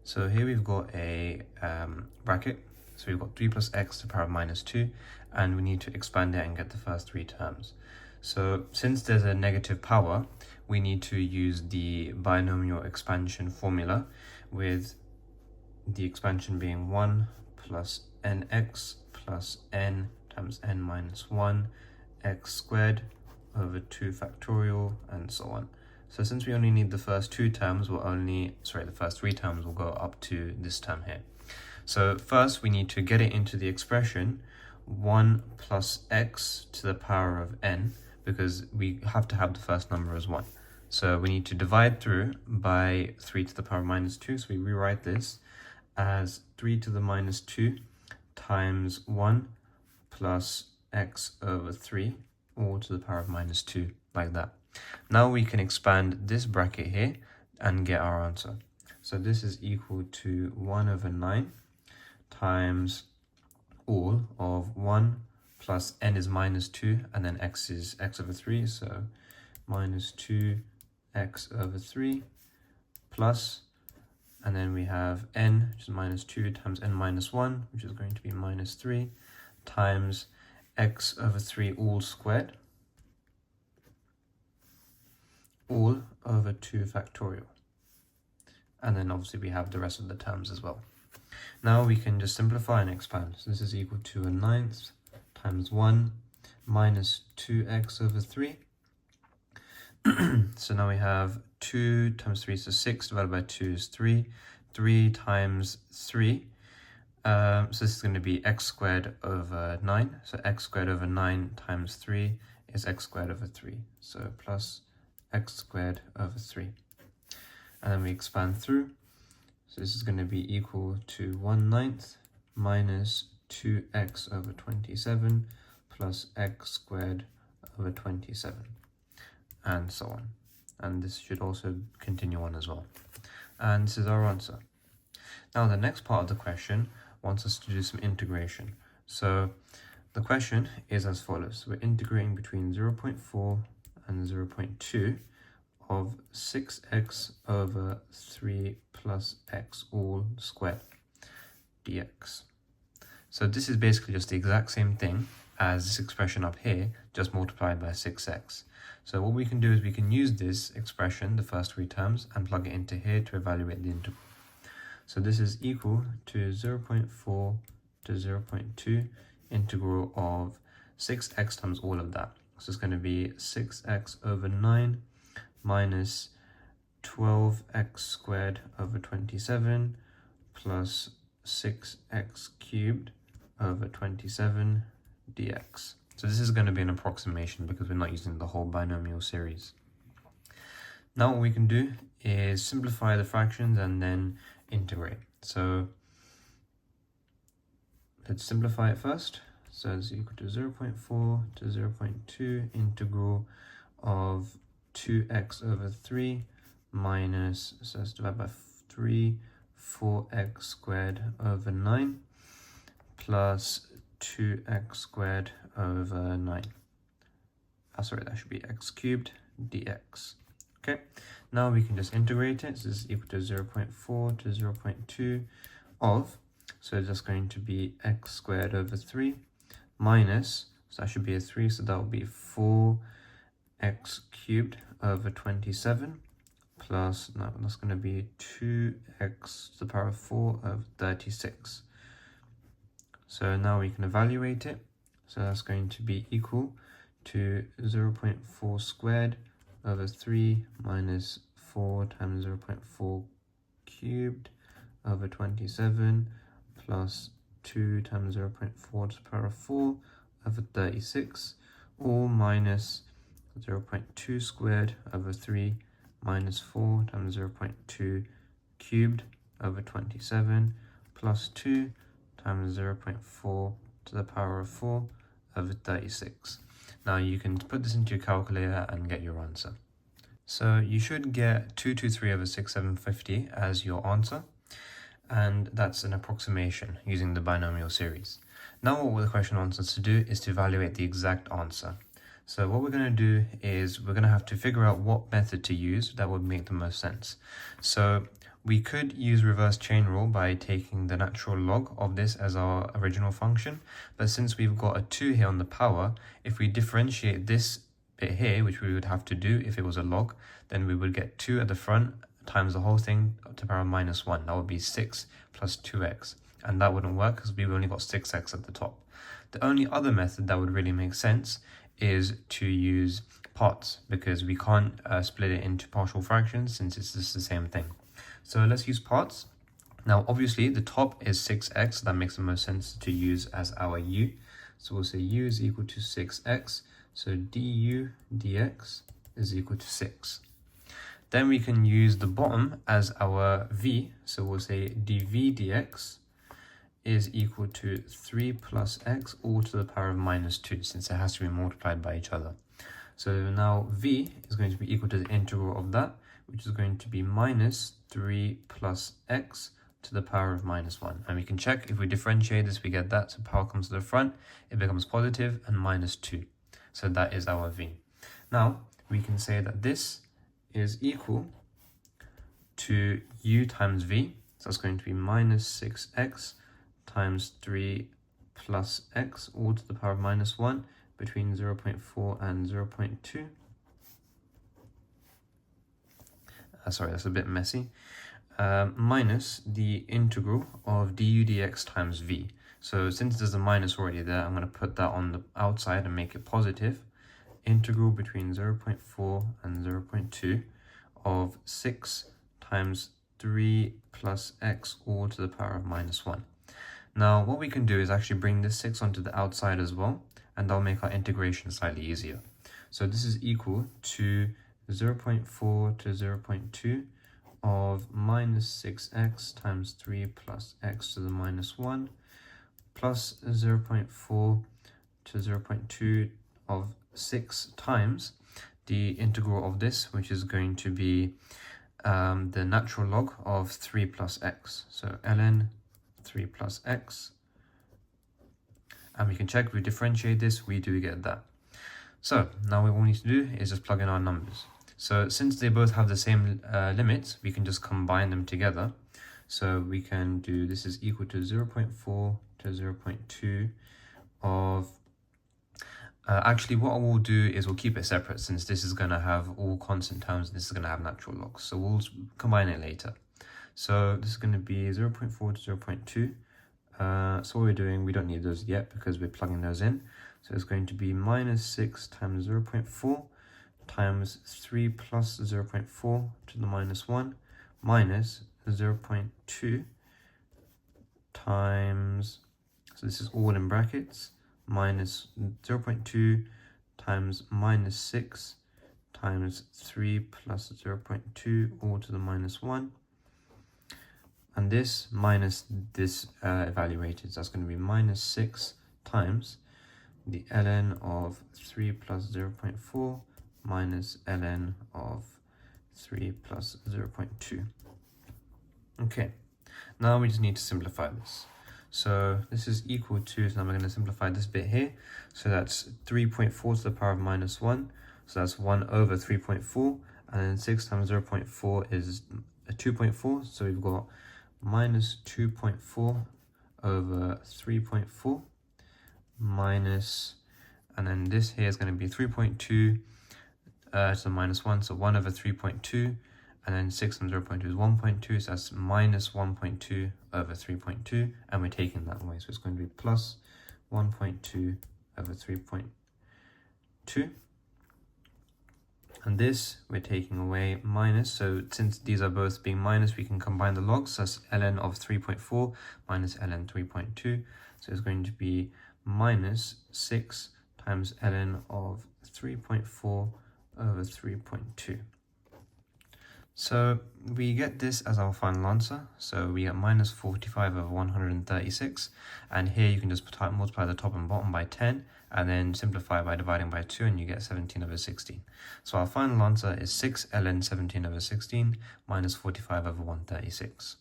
So here we've got a bracket. So we've got 3 plus x to the power of minus 2, and we need to expand it and get the first three terms. So since there's a negative power, we need to use the binomial expansion formula, with the expansion being 1 plus nx plus n times n minus 1 x squared over 2 factorial, and so on. So since we only need the first two terms, the first three terms will go up to this term here. So first we need to get it into the expression 1 plus x to the power of n, because we have to have the first number as 1. So we need to divide through by 3 to the power of minus 2. So we rewrite this as 3 to the minus 2 times 1 plus x over 3, all to the power of minus 2, like that. Now we can expand this bracket here and get our answer. So this is equal to 1 over 9 times all of 1 plus n is minus 2, and then x is x over 3, so minus 2x over 3 plus, and then we have n, which is minus 2, times n minus 1, which is going to be minus 3, times x over 3 all squared, all over 2 factorial. And then obviously we have the rest of the terms as well. Now we can just simplify and expand. So this is equal to a ninth times 1 minus 2x over 3. So now we have 2 times 3 is 6, divided by 2 is 3. 3 times 3. So this is going to be x squared over 9. So x squared over 9 times 3 is x squared over 3. So plus x squared over 3. And then we expand through. So this is going to be equal to 1/9 minus 2x over 27 plus x squared over 27, and so on. And this should also continue on as well. And this is our answer. Now the next part of the question wants us to do some integration. So the question is as follows. We're integrating between 0.4 and 0.2 of 6x over 3 plus x all squared dx. So this is basically just the exact same thing as this expression up here, just multiplied by 6x. So what we can do is we can use this expression, the first three terms, and plug it into here to evaluate the integral. So this is equal to 0.4 to 0.2 integral of 6x times all of that. So it's going to be 6x over 9 minus 12x squared over 27 plus 6x cubed over 27 dx. So this is going to be an approximation because we're not using the whole binomial series. Now what we can do is simplify the fractions and then integrate. So let's simplify it first. So it's equal to 0.4 to 0.2 integral of 2x over 3 minus, so let's divide by 3, 4x squared over 9 plus 2x squared over 9. Sorry, that should be x cubed dx. Okay, now we can just integrate it. So this is equal to 0.4 to 0.2 of, so it's just going to be x squared over 3 minus, so that should be a 3, so that will be 4x cubed over 27 plus, no, that's going to be 2x to the power of 4 over 36. So now we can evaluate it. So that's going to be equal to 0.4 squared over 3 minus 4 times 0.4 cubed over 27 plus 2 times 0.4 to the power of 4 over 36, all minus 0.2 squared over 3 minus 4 times 0.2 cubed over 27 plus 2 times 0.4 to the power of 4 over 36. Now you can put this into your calculator and get your answer. So you should get 223 over 6750 as your answer, and that's an approximation using the binomial series. Now what the question wants us to do is to evaluate the exact answer. So what we're going to do is we're going to have to figure out what method to use that would make the most sense. So we could use reverse chain rule by taking the natural log of this as our original function, but since we've got a 2 here on the power, if we differentiate this bit here, which we would have to do if it was a log, then we would get 2 at the front times the whole thing to the power of -1. That would be 6 plus 2x, and that wouldn't work because we've only got 6x at the top. The only other method that would really make sense is to use parts, because we can't split it into partial fractions since it's just the same thing. So let's use parts. Now obviously the top is 6x, so that makes the most sense to use as our u. So we'll say u is equal to 6x, so du dx is equal to 6. Then we can use the bottom as our v, so we'll say dv dx is equal to 3 plus x all to the power of -2, since it has to be multiplied by each other. So now v is going to be equal to the integral of that, which is going to be -3 plus x to the power of -1. And we can check if we differentiate this, we get that. So power comes to the front, it becomes positive and -2. So that is our v. Now we can say that this is equal to u times v. So that's going to be -6x times 3 plus x all to the power of -1 between 0.4 and 0.2. Sorry, that's a bit messy. Minus the integral of du dx times v. So since there's a minus already there, I'm going to put that on the outside and make it positive. Integral between 0.4 and 0.2 of 6 times 3 plus x all to the power of -1. Now what we can do is actually bring this 6 onto the outside as well, and that'll make our integration slightly easier. So this is equal to 0.4 to 0.2 of -6x times 3 plus x to the -1 plus 0.4 to 0.2 of 6 times the integral of this, which is going to be the natural log of 3 plus x. So ln 3 plus x. And we can check if we differentiate this, we do get that. So now what we need to do is just plug in our numbers. So since they both have the same limits, we can just combine them together. So we can do, this is equal to 0.4 to 0.2 of, actually what I will do is we'll keep it separate, since this is going to have all constant terms and this is going to have natural logs. So we'll combine it later. So this is going to be 0.4 to 0.2. So what we're doing, we don't need those yet because we're plugging those in. So it's going to be -6 times 0.4 times 3 plus 0.4 to the -1 minus 0.2 times, so this is all in brackets, minus 0.2 times -6 times 3 plus 0.2 all to the -1. And this minus this evaluated, so that's going to be -6 times the ln of 3 plus 0.4 minus ln of 3 plus 0.2. Okay, now we just need to simplify this. So this is equal to, so now we're going to simplify this bit here. So that's 3.4 to the power of -1. So that's 1 over 3.4. And then 6 times 0.4 is 2.4. So we've got minus 2.4 over 3.4 minus, and then this here is going to be 3.2 to the -1, so 1 over 3.2, and then 6 times 0.2 is 1.2, so that's minus 1.2 over 3.2, and we're taking that away, so it's going to be plus 1.2 over 3.2. And this we're taking away minus, so since these are both being minus, we can combine the logs. So that's ln of 3.4 minus ln 3.2. So it's going to be minus 6 times ln of 3.4 over 3.2. So we get this as our final answer. So we get minus 45 over 136. And here you can just multiply the top and bottom by 10. And then simplify by dividing by 2, and you get 17 over 16. So our final answer is 6 ln 17 over 16 minus 45 over 136.